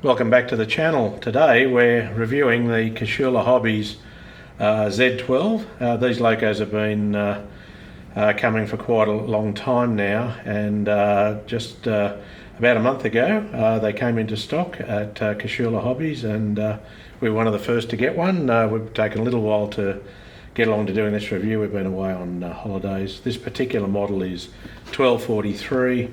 Welcome back to the channel. Today we're reviewing the Casula Hobbies Z12. These locos have been coming for quite a long time now, and just about a month ago they came into stock at Casula Hobbies, and we were one of the first to get one. We've taken a little while to get along to doing this review. We've been away on holidays. This particular model is 1243,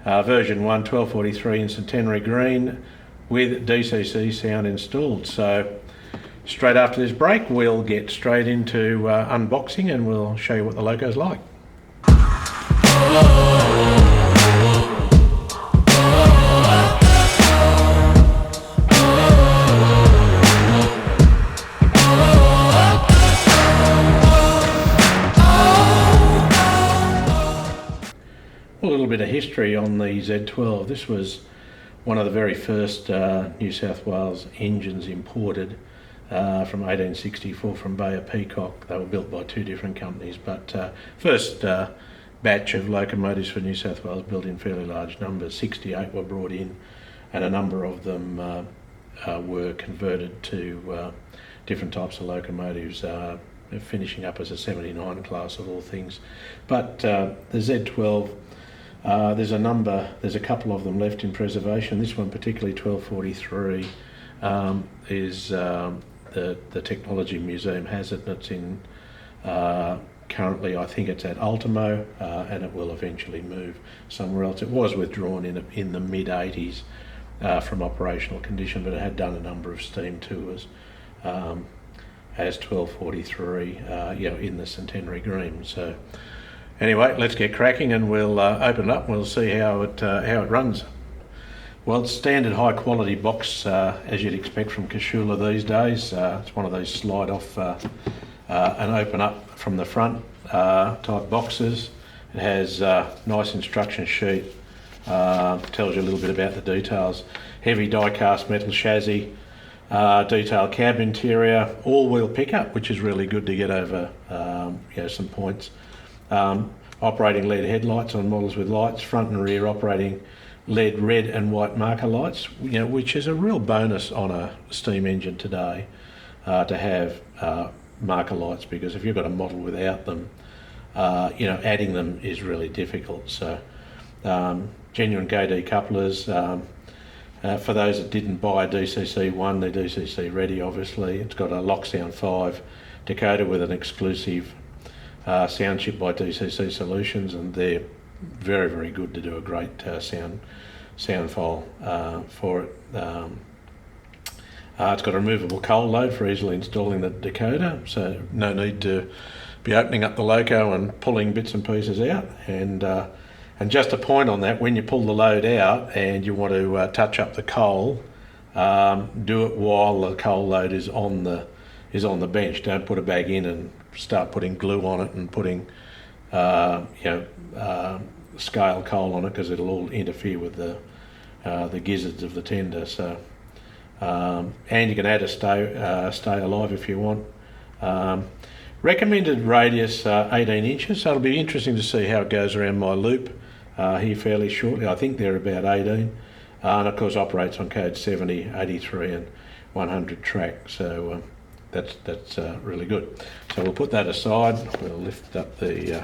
version 1, 1243 in Centenary Green, with DCC sound installed. So straight after this break we'll get straight into unboxing, and we'll show you what the loco's like. A little bit of history on the Z12. This was one of the very first New South Wales engines imported from 1864 from Bay of Peacock. They were built by two different companies, but first batch of locomotives for New South Wales built in fairly large numbers. 68 were brought in, and a number of them were converted to different types of locomotives, finishing up as a 79 class of all things. But the Z12, there's a couple of them left in preservation. This one particularly, 1243, is the Technology Museum has it, and it's in currently, I think it's at Ultimo, and it will eventually move somewhere else. It was withdrawn in the mid-80s from operational condition, but it had done a number of steam tours as 1243 in the Centenary Green. So anyway, let's get cracking, and we'll open it up and we'll see how it runs. Well, it's standard high quality box, as you'd expect from Casula these days. It's one of those slide off and open up from the front type boxes. It has nice instruction sheet, tells you a little bit about the details. Heavy die cast metal chassis, detailed cab interior, all-wheel pickup, which is really good to get over some points. Operating LED headlights on models with lights, front and rear operating LED red and white marker lights, which is a real bonus on a steam engine today, to have marker lights, because if you've got a model without them, adding them is really difficult. So genuine GD couplers. For those that didn't buy a DCC one, they're DCC ready obviously. It's got a Locksound 5 decoder with an exclusive sound chip by DCC Solutions, and they're very, very good to do a great sound file for it. It's got a removable coal load for easily installing the decoder, so no need to be opening up the loco and pulling bits and pieces out. And just a point on that, when you pull the load out and you want to touch up the coal, do it while the coal load is on the bench. Don't put it back in and start putting glue on it and putting scale coal on it, because it'll all interfere with the gizzards of the tender. So and you can add a stay alive if you want. Recommended radius 18 inches, so it'll be interesting to see how it goes around my loop here fairly shortly. I think they're about 18, and of course operates on code 70, 83 and 100 track, so that's really good. So we'll put that aside. We'll lift up the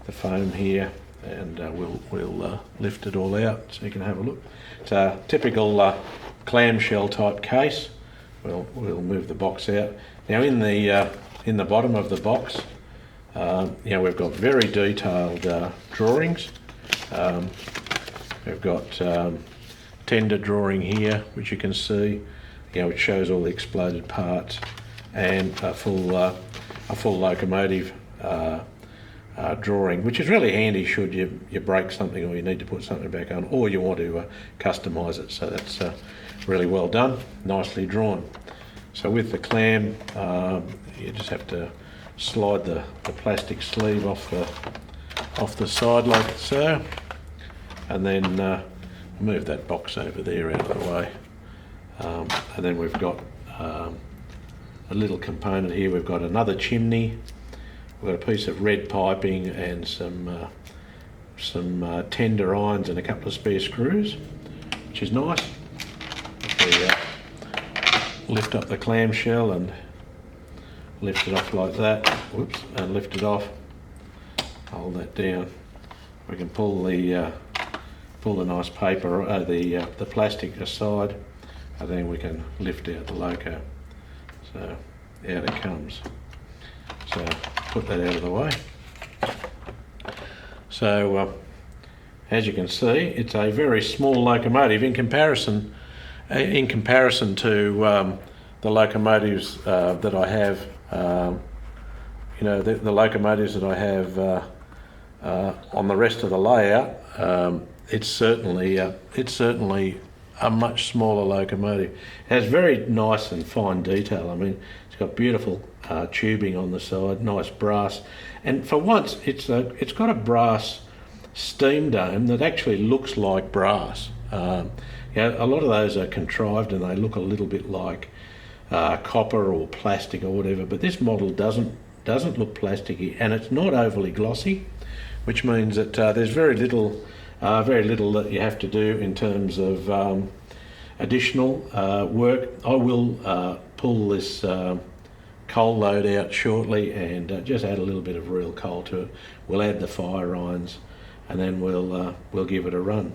foam here, and we'll lift it all out so you can have a look. It's a typical clamshell type case. We'll move the box out. Now in the bottom of the box, we've got very detailed drawings. We've got tender drawing here, which you can see, which shows all the exploded parts, and a full locomotive drawing, which is really handy should you break something, or you need to put something back on, or you want to customize it. So that's really well done, nicely drawn. So with the clam, you just have to slide the plastic sleeve off the side like so, and then move that box over there out of the way. And then we've got a little component here. We've got another chimney. We've got a piece of red piping and some tender irons and a couple of spare screws, which is nice. The lift up the clamshell and lift it off like that. Whoops, and lift it off. Hold that down. We can pull the nice paper, the plastic aside, and then we can lift out the loco. So out it comes. So put that out of the way. So as you can see, it's a very small locomotive in comparison to the locomotives that I have. The locomotives that I have on the rest of the layout. It's certainly a much smaller locomotive. It has very nice and fine detail. I mean, it's got beautiful tubing on the side, nice brass, and for once it's got a brass steam dome that actually looks like brass. A lot of those are contrived and they look a little bit like copper or plastic or whatever, but this model doesn't look plasticky, and it's not overly glossy, which means that there's very little that you have to do in terms of additional work. I will pull this coal load out shortly and just add a little bit of real coal to it. We'll add the fire irons and then we'll give it a run.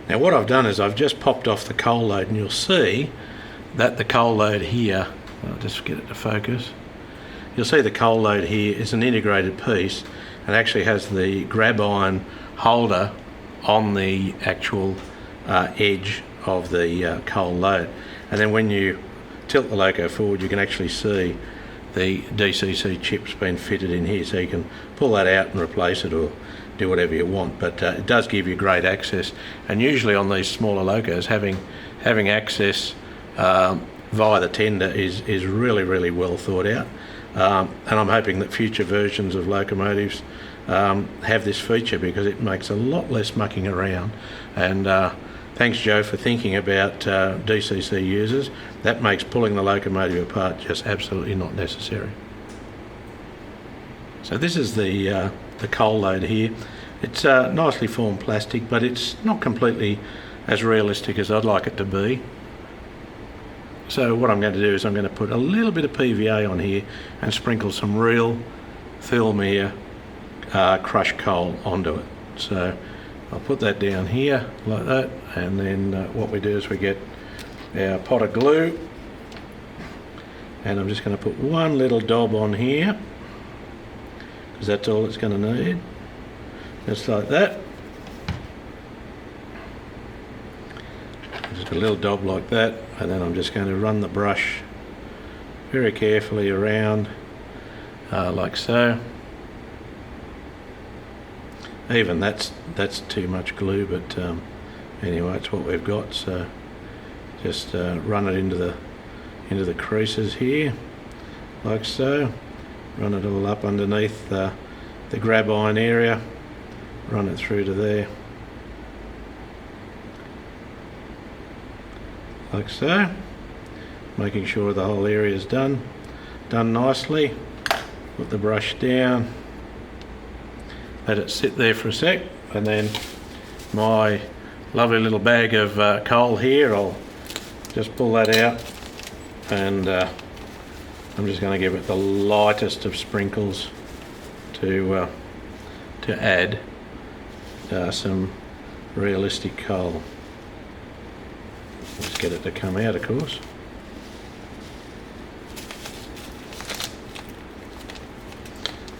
Now what I've done is I've just popped off the coal load, and you'll see that the coal load here, I'll just get it to focus. You'll see the coal load here is an integrated piece and actually has the grab iron holder on the actual edge of the coal load. And then when you tilt the loco forward, you can actually see the DCC chips being fitted in here, so you can pull that out and replace it or do whatever you want, but it does give you great access. And usually on these smaller locos, having access via the tender is really well thought out. And I'm hoping that future versions of locomotives have this feature, because it makes a lot less mucking around. And thanks, Joe, for thinking about DCC users. That makes pulling the locomotive apart just absolutely not necessary. So this is the coal load here. It's nicely formed plastic, but it's not completely as realistic as I'd like it to be. So what I'm going to do is I'm going to put a little bit of PVA on here and sprinkle some real Thilmere crushed coal onto it. So I'll put that down here like that, and then what we do is we get our pot of glue, and I'm just going to put one little daub on here, because that's all it's going to need. Just like that. Just a little daub like that, and then I'm just going to run the brush very carefully around like so. Even that's too much glue, but anyway, it's what we've got. So just run it into the creases here like so. Run it all up underneath the grab iron area. Run it through to there like so, making sure the whole area is done nicely. Put the brush down, let it sit there for a sec, and then my lovely little bag of coal here, I'll just pull that out, and I'm just going to give it the lightest of sprinkles to add some realistic coal. Let's get it to come out, of course.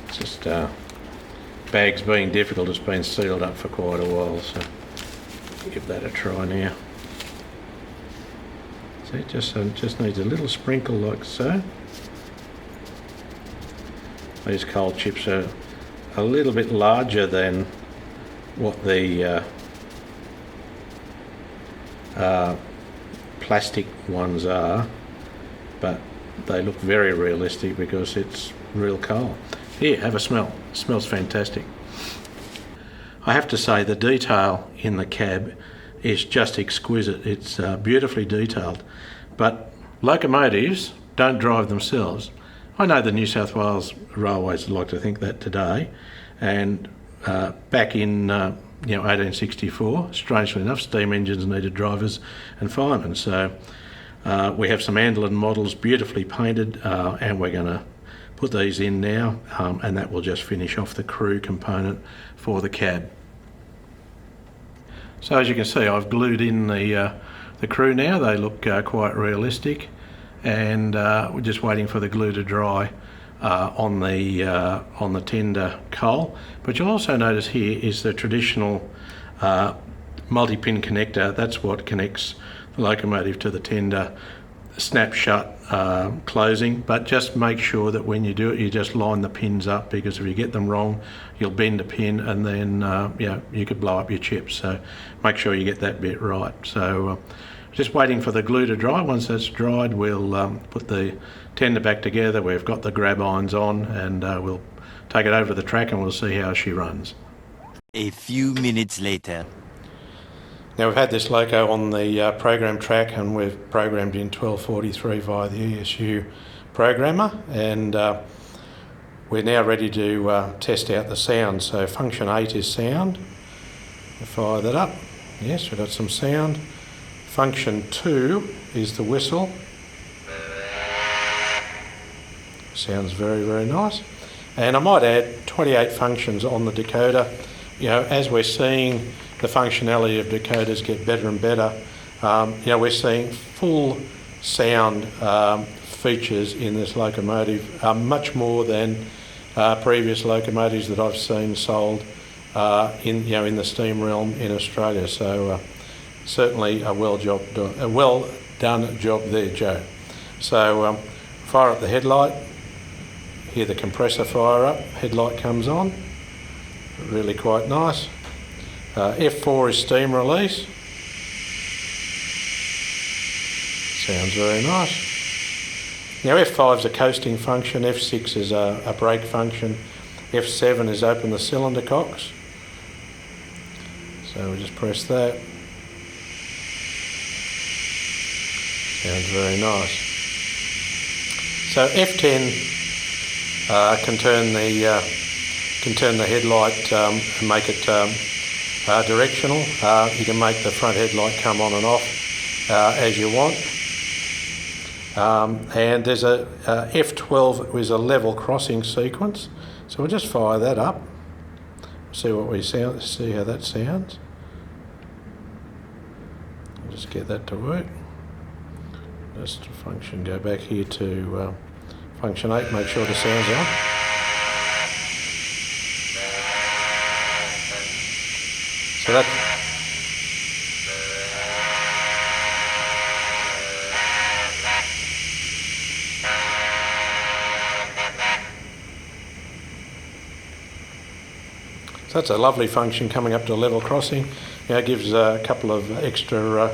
It's just bags being difficult, it's been sealed up for quite a while, so give that a try now. So it just needs a little sprinkle like so. These coal chips are a little bit larger than what the plastic ones are, but they look very realistic because it's real coal. Here, have a smell. It smells fantastic. I have to say the detail in the cab is just exquisite. It's beautifully detailed, but locomotives don't drive themselves. I know the New South Wales Railways like to think that today, and back in 1864, strangely enough, steam engines needed drivers and firemen. So We have some Andelin models beautifully painted, and we're going to put these in now, and that will just finish off the crew component for the cab. So as you can see, I've glued in the crew now. They look quite realistic, and we're just waiting for the glue to dry on the tender coal. But you'll also notice here is the traditional multi-pin connector. That's what connects the locomotive to the tender, snap shut closing. But just make sure that when you do it, you just line the pins up, because if you get them wrong, you'll bend a pin and then you could blow up your chips. So make sure you get that bit right. So just waiting for the glue to dry. Once that's dried, we'll put the tender back together. We've got the grab irons on, and we'll take it over to the track and we'll see how she runs. A few minutes later. Now we've had this loco on the program track, and we've programmed in 1243 via the ESU programmer, and we're now ready to test out the sound. So function 8 is sound. We'll fire that up. Yes, we've got some sound. Function 2 is the whistle. Sounds very, very nice. And I might add 28 functions on the decoder. You know, as we're seeing the functionality of decoders get better and better, you know, we're seeing full sound features in this locomotive, much more than previous locomotives that I've seen sold in the steam realm in Australia. So certainly a well done job there, Joe. So fire up the headlight, hear the compressor fire up, headlight comes on, really quite nice. F4 is steam release, sounds very nice. Now F5 is a coasting function, F6 is a brake function, F7 is open the cylinder cocks. So we just press that. Sounds very nice. So F10 can turn the headlight and make it directional. You can make the front headlight come on and off as you want. And there's a F12 is a level crossing sequence. So we'll just fire that up. See how that sounds. I'll just get that to work. Just function, go back here to function 8, make sure the sound's on. So that's a lovely function coming up to a level crossing. You know, it gives a couple of extra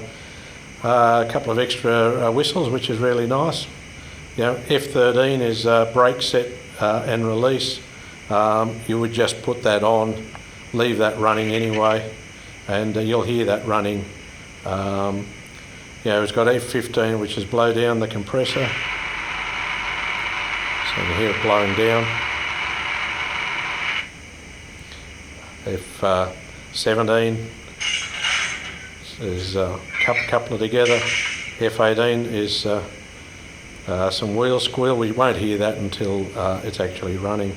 whistles, which is really nice. You know, F13 is brake set and release. You would just put that on, leave that running anyway, and you'll hear that running. You know, it's got F15, which is blow down the compressor. So you can hear it blowing down. F17 is a couple together. F18 is some wheel squeal. We won't hear that until it's actually running.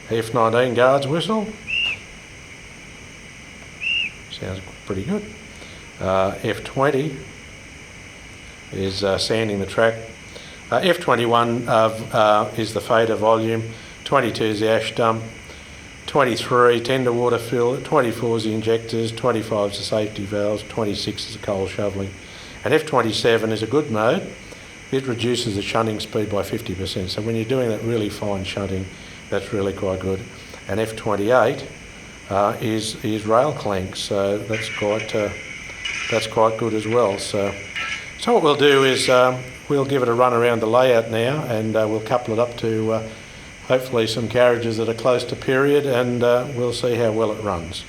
F19 guards whistle. Sounds pretty good. F20 is sanding the track. F21 is the fader volume. 22 is the ash dump. 23 tender water fill. 24 is the injectors. 25 is the safety valves. 26 is the coal shovelling. And F27 is a good mode. It reduces the shunting speed by 50%. So when you're doing that really fine shunting, that's really quite good. And F28 is rail clank, so that's quite good as well. So what we'll do is we'll give it a run around the layout now, and we'll couple it up to hopefully some carriages that are close to period, and we'll see how well it runs.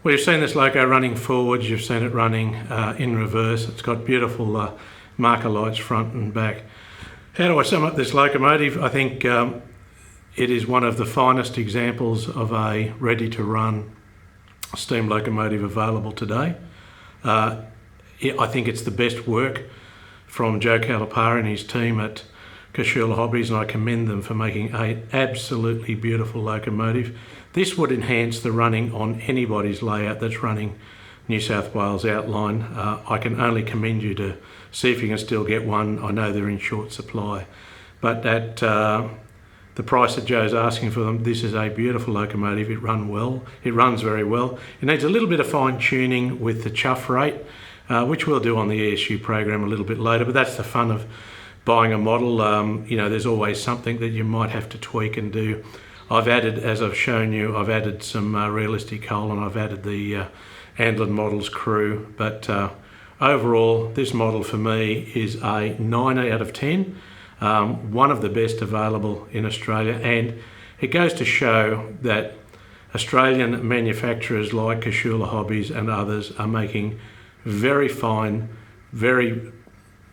Well, you've seen this loco running forwards, you've seen it running in reverse. It's got beautiful marker lights front and back. How do I sum up this locomotive? I think it is one of the finest examples of a ready-to-run steam locomotive available today. I think it's the best work from Joe Calipari and his team at Casula Hobbies, and I commend them for making an absolutely beautiful locomotive. This would enhance the running on anybody's layout that's running New South Wales outline. I can only commend you to see if you can still get one. I know they're in short supply, but at the price that Joe's asking for them, this is a beautiful locomotive. It runs very well. It needs a little bit of fine tuning with the chuff rate, which we'll do on the ESU program a little bit later, but that's the fun of buying a model. You know, there's always something that you might have to tweak and do. I've added, as I've shown you, I've added some realistic hull, and I've added the Andlin Models crew, but overall this model for me is a 9 out of 10, one of the best available in Australia, and it goes to show that Australian manufacturers like Casula Hobbies and others are making very fine, very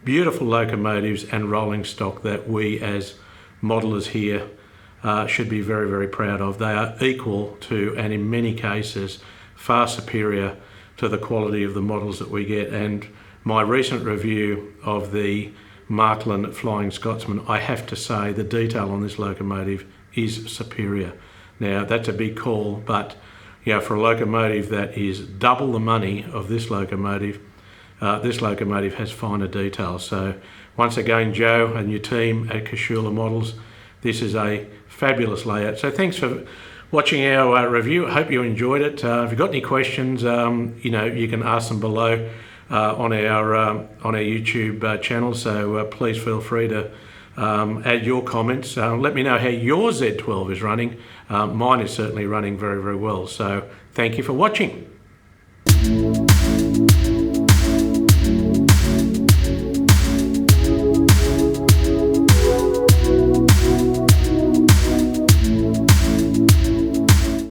beautiful locomotives and rolling stock that we as modelers here should be very, very proud of. They are equal to, and in many cases, far superior to the quality of the models that we get. And my recent review of the Marklin Flying Scotsman, I have to say the detail on this locomotive is superior. Now, that's a big call, but you know, for a locomotive that is double the money of this locomotive has finer details. So once again, Joe and your team at Casula Models, this is a fabulous layout. So thanks for watching our review. I hope you enjoyed it. If you've got any questions, you know, you can ask them below on our YouTube channel. So please feel free to add your comments. Let me know how your Z12 is running. Mine is certainly running very, very well. So thank you for watching.